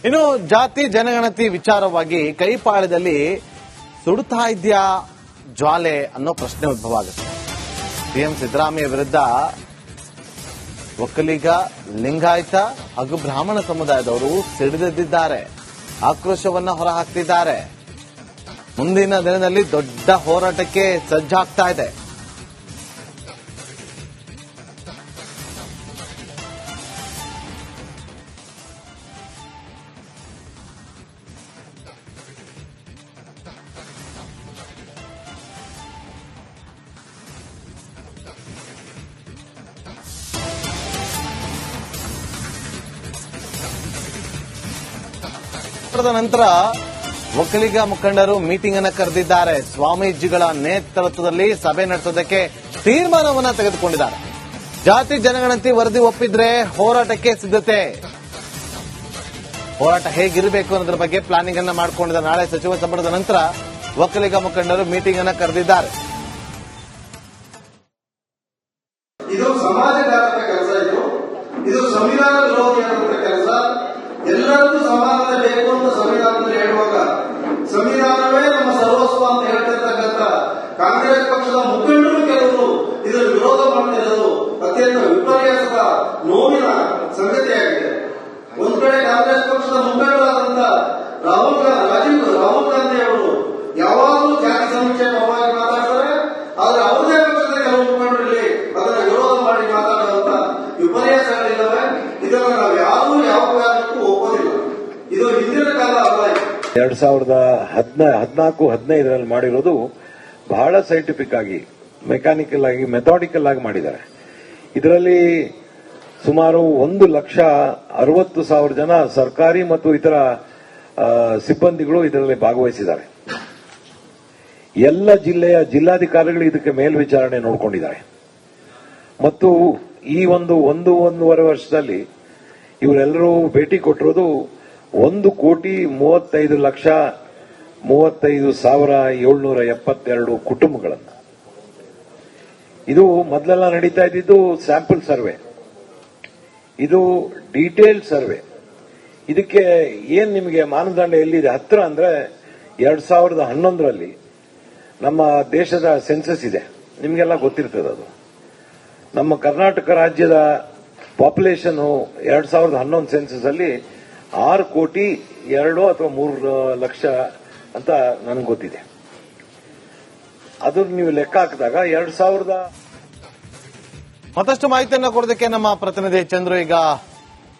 ಇನ್ನು ಜಾತಿ ಜನಗಣತಿ ವಿಚಾರವಾಗಿ ಕೈಪಾಳ್ಯದಲ್ಲಿ ಸುಡುತ್ತಾ ಇದೆಯಾ ಜ್ವಾಲೆ ಅನ್ನೋ ಪ್ರಶ್ನೆ ಉದ್ಭವ ಆಗುತ್ತೆ. ಸಿಎಂ ಸಿದ್ದರಾಮಯ್ಯ ವಿರುದ್ಧ ಒಕ್ಕಲಿಗ, ಲಿಂಗಾಯತ ಹಾಗೂ ಬ್ರಾಹ್ಮಣ ಸಮುದಾಯದವರು ಸಿಡಿದೆದ್ದಿದ್ದಾರೆ, ಆಕ್ರೋಶವನ್ನ ಹೊರಹಾಕ್ತಿದ್ದಾರೆ. ಮುಂದಿನ ದಿನದಲ್ಲಿ ದೊಡ್ಡ ಹೋರಾಟಕ್ಕೆ ಸಜ್ಜಾಗ್ತಾ ಇದೆ. ನಂತರ ಒಕ್ಕಲಿಗ ಮುಖಂಡರು ಮೀಟಿಂಗ್ ಅನ್ನು ಕರೆದಿದ್ದಾರೆ. ಸ್ವಾಮೀಜಿಗಳ ನೇತೃತ್ವದಲ್ಲಿ ಸಭೆ ನಡೆಸೋದಕ್ಕೆ ತೀರ್ಮಾನವನ್ನ ತೆಗೆದುಕೊಂಡಿದ್ದಾರೆ. ಜಾತಿ ಜನಗಣತಿ ವರದಿ ಒಪ್ಪಿದ್ರೆ ಹೋರಾಟಕ್ಕೆ ಸಿದ್ಧತೆ. ಹೋರಾಟ ಹೇಗಿರಬೇಕು ಅನ್ನೋದ್ರ ಬಗ್ಗೆ ಪ್ಲಾನಿಂಗ್ ಅನ್ನ ಮಾಡಿಕೊಂಡಿದ್ದಾರೆ. ನಾಳೆ ಸಚಿವ ಸಂಪುಟದ ನಂತರ ಒಕ್ಕಲಿಗ ಮುಖಂಡರು ಮೀಟಿಂಗ್ ಅನ್ನ ಕರೆದಿದ್ದಾರೆ. ಇದು ಸಮಾಜಘಾತಕ ಕೆಲಸ, ಇದು ಸಂವಿಧಾನ ವಿರೋಧಿಯಾದಂತ ಕೆಲಸ. ಎಲ್ಲರಿಗೂ ಸಮಾನತೆ ಬೇಕು ಅಂತ ಸಂವಿಧಾನದಲ್ಲಿ ಹೇಳುವಾಗ ಸಂವಿಧಾನವೇ ನಮ್ಮ ಸರ್ವಸ್ವ ಅಂತ ಹೇಳ್ತಿರ್ತಕ್ಕಂಥ ಕಾಂಗ್ರೆಸ್ ಪಕ್ಷದ ಮುಖಂಡರು ಕೆಲವರು ಇದರ ವಿರೋಧ ಮಾಡ್ತಿರೋದು ಅತ್ಯಂತ ವಿಪರ್ಯಾಸದ ನೋವಿನ ಸಂಗತಿಯಾಗಿದೆ. ಒಂದ್ ಕಡೆ ಕಾಂಗ್ರೆಸ್ ಪಕ್ಷದ ಮುಖಂಡರಾದಂತ ರಾಹುಲ್ ಗಾಂಧಿ ಅವರು ಯಾವಾಗಲೂ ಜಾತಿ ಸಮೀಕ್ಷೆ ಪರವಾಗಿ ಮಾತಾಡ್ತಾರೆ, ಆದ್ರೆ ಅವರದೇ ಪಕ್ಷದ ಕೆಲವು ಮುಖಂಡರಲ್ಲಿ ಅದನ್ನ ವಿರೋಧ ಮಾಡಿ ಮಾತಾಡುವಂತ ವಿಪರ್ಯಾಸಗಳಿದ್ದಾವೆ. ಇದನ್ನು ನಾವು ಯಾರೂ ಯಾವ ಕಾರಣಕ್ಕೂ ಒಪ್ಪೋದಿಲ್ಲ. ಇದು ಹಿಂದಿನ ಕಾಲ ಅಲ್ಲ. 2014-15 ಮಾಡಿರೋದು ಬಹಳ ಸೈಂಟಿಫಿಕ್ ಆಗಿ, ಮೆಕ್ಯಾನಿಕಲ್ ಆಗಿ, ಮೆಥಾಡಿಕಲ್ ಆಗಿ ಮಾಡಿದ್ದಾರೆ. ಇದರಲ್ಲಿ ಸುಮಾರು 1,60,000 ಜನ ಸರ್ಕಾರಿ ಮತ್ತು ಇತರ ಸಿಬ್ಬಂದಿಗಳು ಇದರಲ್ಲಿ ಭಾಗವಹಿಸಿದ್ದಾರೆ. ಎಲ್ಲ ಜಿಲ್ಲೆಯ ಜಿಲ್ಲಾಧಿಕಾರಿಗಳು ಇದಕ್ಕೆ ಮೇಲ್ವಿಚಾರಣೆ ನೋಡಿಕೊಂಡಿದ್ದಾರೆ. ಮತ್ತು ಈ ಒಂದೂವರೆ ವರ್ಷದಲ್ಲಿ ಇವರೆಲ್ಲರೂ ಭೇಟಿ ಕೊಟ್ಟಿರೋದು 1,35,35,772 ಕುಟುಂಬಗಳನ್ನು. ಇದು ಮೊದಲೆಲ್ಲ ನಡೀತಾ ಇದ್ದಿದ್ದು ಸ್ಯಾಂಪಲ್ ಸರ್ವೆ, ಇದು ಡೀಟೇಲ್ ಸರ್ವೆ. ಇದಕ್ಕೆ ಏನ್ ನಿಮಗೆ ಮಾನದಂಡ ಎಲ್ಲಿದೆ ಹತ್ರ ಅಂದ್ರೆ 2011ರಲ್ಲಿ ನಮ್ಮ ದೇಶದ ಸೆನ್ಸಸ್ ಇದೆ, ನಿಮಗೆಲ್ಲ ಗೊತ್ತಿರ್ತದೆ. ಅದು ನಮ್ಮ ಕರ್ನಾಟಕ ರಾಜ್ಯದ ಪಾಪ್ಯುಲೇಷನ್ 2011 ಸೆನ್ಸಸ್ ಅಲ್ಲಿ 6,2 ಅಥವಾ 3 ಲಕ್ಷ ಅಂತ ನನಗೆ ಗೊತ್ತಿದೆ. ಅದು ನೀವು ಲೆಕ್ಕ ಹಾಕಿದಾಗ 2000 ಮತ್ತಷ್ಟು ಮಾಹಿತಿಯನ್ನು ಕೊಡೋದಕ್ಕೆ ನಮ್ಮ ಪ್ರತಿನಿಧಿ ಚಂದ್ರು ಈಗ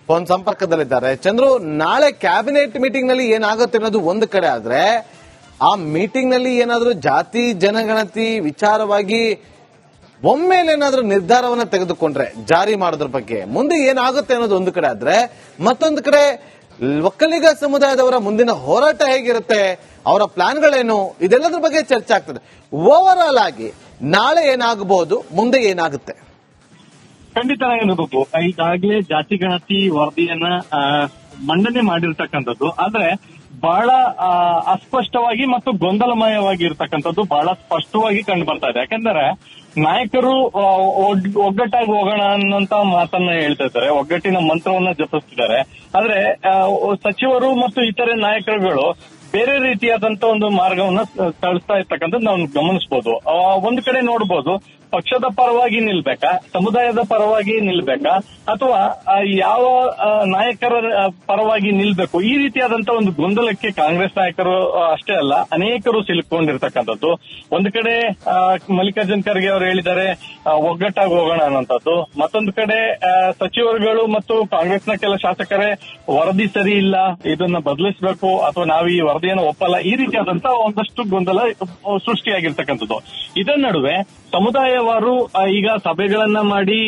ಫೋನ್ ಸಂಪರ್ಕದಲ್ಲಿದ್ದಾರೆ. ಚಂದ್ರು, ನಾಳೆ ಕ್ಯಾಬಿನೆಟ್ ಮೀಟಿಂಗ್ ನಲ್ಲಿ ಏನಾಗುತ್ತೆ ಅನ್ನೋದು ಒಂದು ಕಡೆ ಆದ್ರೆ, ಆ ಮೀಟಿಂಗ್ ನಲ್ಲಿ ಏನಾದರೂ ಜಾತಿ ಜನಗಣತಿ ವಿಚಾರವಾಗಿ ಒಮ್ಮೆಲೇನಾದ್ರೂ ನಿರ್ಧಾರವನ್ನ ತೆಗೆದುಕೊಂಡ್ರೆ ಜಾರಿ ಮಾಡೋದ್ರ ಬಗ್ಗೆ ಮುಂದೆ ಏನಾಗುತ್ತೆ ಅನ್ನೋದು ಒಂದು ಕಡೆ ಆದ್ರೆ, ಮತ್ತೊಂದು ಕಡೆ ಒಕ್ಕಲಿಗ ಸಮುದಾಯದವರ ಮುಂದಿನ ಹೋರಾಟ ಹೇಗಿರುತ್ತೆ, ಅವರ ಪ್ಲಾನ್ಗಳೇನು, ಇದೆಲ್ಲದ್ರ ಬಗ್ಗೆ ಚರ್ಚೆ ಆಗ್ತದೆ. ಓವರ್ ಆಲ್ ಆಗಿ ನಾಳೆ ಏನಾಗಬಹುದು, ಮುಂದೆ ಏನಾಗುತ್ತೆ? ಖಂಡಿತ ಏನಬೇಕು, ಈಗಾಗಲೇ ಜಾತಿ ಗಣತಿ ವರದಿಯನ್ನ ಮಂಡನೆ ಮಾಡಿರ್ತಕ್ಕಂಥದ್ದು, ಆದ್ರೆ ಬಹಳ ಅಸ್ಪಷ್ಟವಾಗಿ ಮತ್ತು ಗೊಂದಲಮಯವಾಗಿ ಇರತಕ್ಕಂಥದ್ದು ಬಹಳ ಸ್ಪಷ್ಟವಾಗಿ ಕಂಡು ಬರ್ತಾ ಇದೆ. ಯಾಕಂದ್ರೆ ನಾಯಕರು ಒಗ್ಗಟ್ಟಾಗಿ ಹೋಗೋಣ ಅನ್ನೋಂತ ಮಾತನ್ನ ಹೇಳ್ತಾ ಇದ್ದಾರೆ, ಒಗ್ಗಟ್ಟಿನ ಮಂತ್ರವನ್ನ ಜಪಿಸ್ತಿದ್ದಾರೆ. ಆದ್ರೆ ಸಚಿವರು ಮತ್ತು ಇತರೆ ನಾಯಕರುಗಳು ಬೇರೆ ರೀತಿಯಾದಂತ ಒಂದು ಮಾರ್ಗವನ್ನ ತಳಿಸ್ತಾ ಇರ್ತಕ್ಕಂಥದ್ದು ನಾವು ಗಮನಿಸಬಹುದು. ಒಂದು ಕಡೆ ನೋಡಬಹುದು, ಪಕ್ಷದ ಪರವಾಗಿ ನಿಲ್ಬೇಕಾ, ಸಮುದಾಯದ ಪರವಾಗಿ ನಿಲ್ಬೇಕಾ, ಅಥವಾ ಯಾವ ನಾಯಕರ ಪರವಾಗಿ ನಿಲ್ಬೇಕು, ಈ ರೀತಿಯಾದಂತ ಒಂದು ಗೊಂದಲಕ್ಕೆ ಕಾಂಗ್ರೆಸ್ ನಾಯಕರು ಅಷ್ಟೇ ಅಲ್ಲ ಅನೇಕರು ಸಿಲುಕೊಂಡಿರ್ತಕ್ಕಂಥದ್ದು. ಒಂದು ಕಡೆ ಮಲ್ಲಿಕಾರ್ಜುನ್ ಖರ್ಗೆ ಅವರು ಹೇಳಿದ್ದಾರೆ ಒಗ್ಗಟ್ಟಾಗಿ ಹೋಗೋಣ ಅನ್ನೋಂಥದ್ದು, ಮತ್ತೊಂದು ಕಡೆ ಸಚಿವರುಗಳು ಮತ್ತು ಕಾಂಗ್ರೆಸ್ನ ಕೆಲ ಶಾಸಕರೇ ವರದಿ ಸರಿ ಇಲ್ಲ, ಇದನ್ನ ಬದಲಿಸಬೇಕು, ಅಥವಾ ನಾವು ಈ ವರದಿಯನ್ನು ಒಪ್ಪಲ್ಲ, ಈ ರೀತಿಯಾದಂತ ಒಂದಷ್ಟು ಗೊಂದಲ ಸೃಷ್ಟಿಯಾಗಿರ್ತಕ್ಕಂಥದ್ದು. ಇದರ ನಡುವೆ ಸಮುದಾಯವಾರು ಈಗ ಸಭೆಗಳನ್ನ ಮಾಡಿ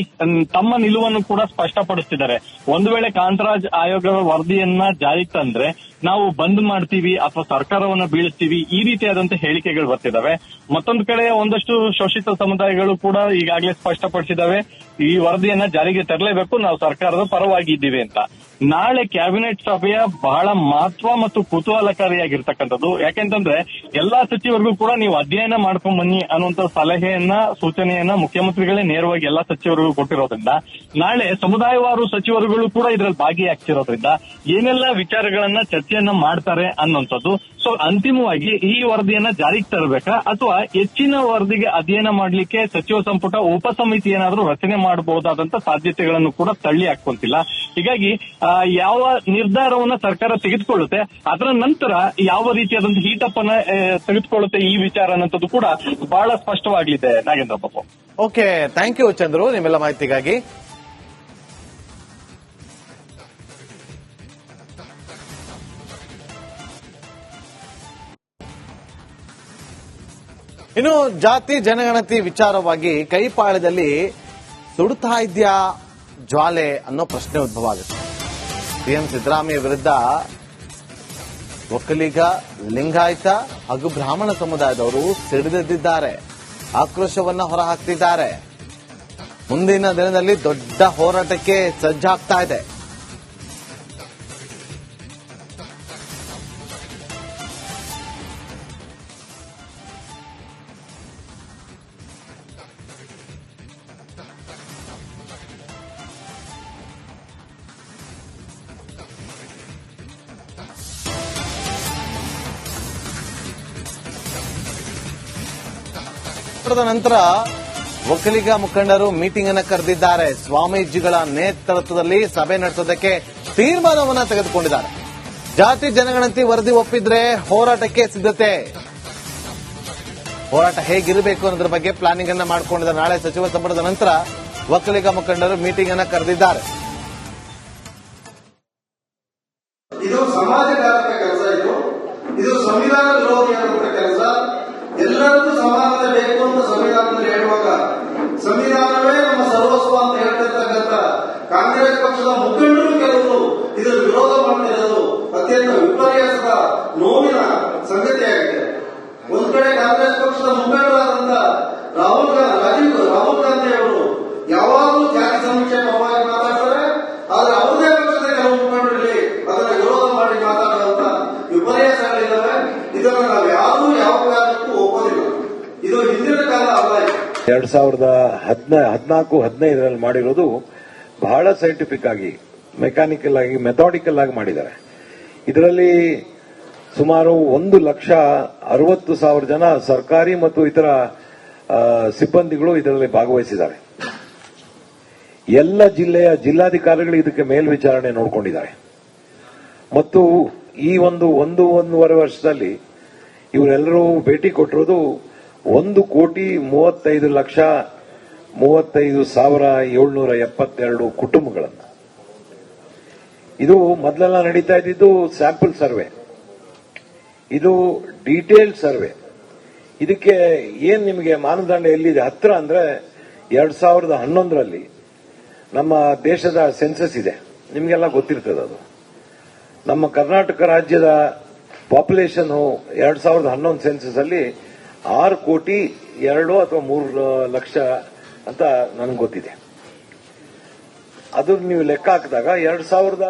ತಮ್ಮ ನಿಲುವನ್ನು ಕೂಡ ಸ್ಪಷ್ಟಪಡಿಸ್ತಿದ್ದಾರೆ. ಒಂದು ವೇಳೆ ಕಾಂತರಾಜ್ ಆಯೋಗದ ವರದಿಯನ್ನ ಜಾರಿ ತಂದ್ರೆ ನಾವು ಬಂದ್ ಮಾಡ್ತೀವಿ ಅಥವಾ ಸರ್ಕಾರವನ್ನ ಬೀಳಿಸ್ತೀವಿ, ಈ ರೀತಿಯಾದಂತ ಹೇಳಿಕೆಗಳು ಬರ್ತಿದಾವೆ. ಮತ್ತೊಂದು ಕಡೆ ಒಂದಷ್ಟು ಶೋಷಿತ ಸಮುದಾಯಗಳು ಕೂಡ ಈಗಾಗಲೇ ಸ್ಪಷ್ಟಪಡಿಸಿದಾವೆ, ಈ ವರದಿಯನ್ನ ಜಾರಿಗೆ ತರಲೇಬೇಕು, ನಾವು ಸರ್ಕಾರದ ಪರವಾಗಿ ಇದ್ದೀವಿ ಅಂತ. ನಾಳೆ ಕ್ಯಾಬಿನೆಟ್ ಸಭೆಯ ಬಹಳ ಮಹತ್ವ ಮತ್ತು ಕುತೂಹಲಕಾರಿಯಾಗಿರ್ತಕ್ಕಂಥದ್ದು. ಯಾಕೆಂತಂದ್ರೆ ಎಲ್ಲಾ ಸಚಿವರಿಗೂ ಕೂಡ ನೀವು ಅಧ್ಯಯನ ಮಾಡ್ಕೊಂಡ್ ಬನ್ನಿ ಅನ್ನುವಂತ ಸಲಹೆಯನ್ನ, ಸೂಚನೆಯನ್ನ ಮುಖ್ಯಮಂತ್ರಿಗಳೇ ನೇರವಾಗಿ ಎಲ್ಲಾ ಸಚಿವರಿಗೂ ಕೊಟ್ಟಿರೋದ್ರಿಂದ ನಾಳೆ ಸಮುದಾಯವಾರು ಸಚಿವರುಗಳು ಕೂಡ ಇದರಲ್ಲಿ ಭಾಗಿಯಾಗ್ತಿರೋದ್ರಿಂದ ಏನೆಲ್ಲ ವಿಚಾರಗಳನ್ನ ಚರ್ಚೆಯನ್ನ ಮಾಡ್ತಾರೆ ಅನ್ನುವಂಥದ್ದು. ಸೊ ಅಂತಿಮವಾಗಿ ಈ ವರದಿಯನ್ನ ಜಾರಿಗೆ ತರಬೇಕಾ ಅಥವಾ ಹೆಚ್ಚಿನ ವರದಿಗೆ ಅಧ್ಯಯನ ಮಾಡಲಿಕ್ಕೆ ಸಚಿವ ಸಂಪುಟ ಉಪಸಮಿತಿ ಏನಾದರೂ ರಚನೆ ಮಾಡಬಹುದಾದಂತ ಸಾಧ್ಯತೆಗಳನ್ನು ಕೂಡ ತಳ್ಳಿ ಹಾಕೊಂತಿಲ್ಲ. ಹೀಗಾಗಿ ಯಾವ ನಿರ್ಧಾರವನ್ನ ಸರ್ಕಾರ ತೆಗೆದುಕೊಳ್ಳುತ್ತೆ ಅದರ ನಂತರ ಯಾವ ರೀತಿಯಾದಂತಹ ಹೀಟಪ್ ಅನ್ನ ತೆಗೆದುಕೊಳ್ಳುತ್ತೆ ಈ ವಿಚಾರ ಅನ್ನೋದು ಕೂಡ ಬಹಳ ಸ್ಪಷ್ಟವಾಗಲಿದೆ. Nagendra Babu. Okay, thank you Chandru ನಿಮ್ಮೆಲ್ಲ ಮಾಹಿತಿಗಾಗಿ. ಇನ್ನು ಜಾತಿ ಜನಗಣತಿ ವಿಚಾರವಾಗಿ ಕೈಪಾಳ್ಯದಲ್ಲಿ ಸುಡುತ್ತಾ ಇದ್ಯಾ ಜ್ವಾಲೆ ಅನ್ನೋ ಪ್ರಶ್ನೆ ಉದ್ಭವ ಆಗುತ್ತೆ. ಸಿಎಂ ಸಿದ್ದರಾಮಯ್ಯ ವಿರುದ್ಧ ಒಕ್ಕಲಿಗ, ಲಿಂಗಾಯತ ಹಾಗೂ ಬ್ರಾಹ್ಮಣ ಸಮುದಾಯದವರು ಸಿಡಿದೆದ್ದಿದ್ದಾರೆ, ಆಕ್ರೋಶವನ್ನ ಹೊರಹಾಕ್ತಿದ್ದಾರೆ. ಮುಂದಿನ ದಿನದಲ್ಲಿ ದೊಡ್ಡ ಹೋರಾಟಕ್ಕೆ ಸಜ್ಜಾಗ್ತಾ ಇದೆ. ನಂತರ ಒಕ್ಕಲಿಗ ಮುಖಂಡರು ಮೀಟಿಂಗ್ ಅನ್ನು ಕರೆದಿದ್ದಾರೆ. ಸ್ವಾಮೀಜಿಗಳ ನೇತೃತ್ವದಲ್ಲಿ ಸಭೆ ನಡೆಸೋದಕ್ಕೆ ತೀರ್ಮಾನವನ್ನ ತೆಗೆದುಕೊಂಡಿದ್ದಾರೆ. ಜಾತಿ ಜನಗಣತಿ ವರದಿ ಒಪ್ಪಿದ್ರೆ ಹೋರಾಟಕ್ಕೆ ಸಿದ್ಧತೆ. ಹೋರಾಟ ಹೇಗಿರಬೇಕು ಅನ್ನೋದ್ರ ಬಗ್ಗೆ ಪ್ಲಾನಿಂಗ್ ಅನ್ನ ಮಾಡಿಕೊಂಡಿದ್ದಾರೆ. ನಾಳೆ ಸಚಿವ ಸಂಪುಟದ ನಂತರ ಒಕ್ಕಲಿಗ ಮುಖಂಡರು ಮೀಟಿಂಗ್ ಅನ್ನ ಕರೆದಿದ್ದಾರೆ. ಇದು ಸಮಾಜಘಾತಕ ಕೆಲಸ, ಇದು ಸಂವಿಧಾನ ವಿರೋಧಿಯಾದಂತ ಕೆಲಸ. ಎಲ್ಲರಿಗೂ ಸಮಾನತೆ ಬೇಕು ಅಂತ ಸಂವಿಧಾನದಲ್ಲಿ ಹೇಳುವಾಗ ಸಂವಿಧಾನವೇ ನಮ್ಮ ಸರ್ವಸ್ವ ಅಂತ ಹೇಳ್ತಿರ್ತಕ್ಕಂಥ ಕಾಂಗ್ರೆಸ್ ಪಕ್ಷದ ಮುಖಂಡರು ಕೆಲವರು ಇದರ ವಿರೋಧ ಮಾಡ್ತಿರೋದು ಅತ್ಯಂತ ವಿಪರ್ಯಾಸದ ನೋವಿನ ಸಂಗತಿಯಾಗಿದೆ. ಒಂದ್ ಕಡೆ ಕಾಂಗ್ರೆಸ್ ಪಕ್ಷದ ಮುಖಂಡರಾದಂತ ರಾಹುಲ್ ಗಾಂಧಿ ಅವರು ಯಾವಾಗಲೂ ಜಾತಿ ಸಮೀಕ್ಷೆ ಪರವಾಗಿ ಮಾತಾಡ್ತಾರೆ, ಆದ್ರೆ ಅವರದೇ ಪಕ್ಷದ ಕೆಲವು ಮುಖಂಡರಲ್ಲಿ ಅದನ್ನ ವಿರೋಧ ಮಾಡಿ ಮಾತಾಡುವಂತ ವಿಪರ್ಯಾಸಗಳಿದ್ದಾವೆ. ಇದನ್ನು ನಾವು ಯಾರೂ ಯಾವ ಕಾರಣಕ್ಕೂ ಒಪ್ಪೋದಿಲ್ಲ. ಇದು ಹಿಂದಿನ ಕಾಲ ಅಲ್ಲ. 2014-15 ಮಾಡಿರೋದು ಬಹಳ ಸೈಂಟಿಫಿಕ್ ಆಗಿ, ಮೆಕ್ಯಾನಿಕಲ್ ಆಗಿ, ಮೆಥಾಡಿಕಲ್ ಆಗಿ ಮಾಡಿದ್ದಾರೆ. ಇದರಲ್ಲಿ ಸುಮಾರು 1,60,000 ಜನ ಸರ್ಕಾರಿ ಮತ್ತು ಇತರ ಸಿಬ್ಬಂದಿಗಳು ಇದರಲ್ಲಿ ಭಾಗವಹಿಸಿದ್ದಾರೆ. ಎಲ್ಲ ಜಿಲ್ಲೆಯ ಜಿಲ್ಲಾಧಿಕಾರಿಗಳು ಇದಕ್ಕೆ ಮೇಲ್ವಿಚಾರಣೆ ನೋಡಿಕೊಂಡಿದ್ದಾರೆ. ಮತ್ತು ಈ ಒಂದೂವರೆ ವರ್ಷದಲ್ಲಿ ಇವರೆಲ್ಲರೂ ಭೇಟಿ ಕೊಟ್ಟಿರೋದು 1,35,35,772 ಕುಟುಂಬಗಳನ್ನು. ಇದು ಮೊದಲೆಲ್ಲ ನಡೀತಾ ಇದ್ದಿದ್ದು ಸ್ಯಾಂಪಲ್ ಸರ್ವೆ, ಇದು ಡೀಟೇಲ್ ಸರ್ವೆ. ಇದಕ್ಕೆ ಏನ್ ನಿಮಗೆ ಮಾನದಂಡ ಎಲ್ಲಿದೆ ಹತ್ರ ಅಂದ್ರೆ 2011ರಲ್ಲಿ ನಮ್ಮ ದೇಶದ ಸೆನ್ಸಸ್ ಇದೆ, ನಿಮಗೆಲ್ಲ ಗೊತ್ತಿರ್ತದೆ. ಅದು ನಮ್ಮ ಕರ್ನಾಟಕ ರಾಜ್ಯದ ಪಾಪ್ಯುಲೇಷನ್ 2011 ಸೆನ್ಸಸ್ ಅಲ್ಲಿ 6,2 ಅಥವಾ 3 ಲಕ್ಷ ಅಂತ ನನಗೆ ಗೊತ್ತಿದೆ. ಅದು ನೀವು ಲೆಕ್ಕ ಹಾಕಿದಾಗ 2000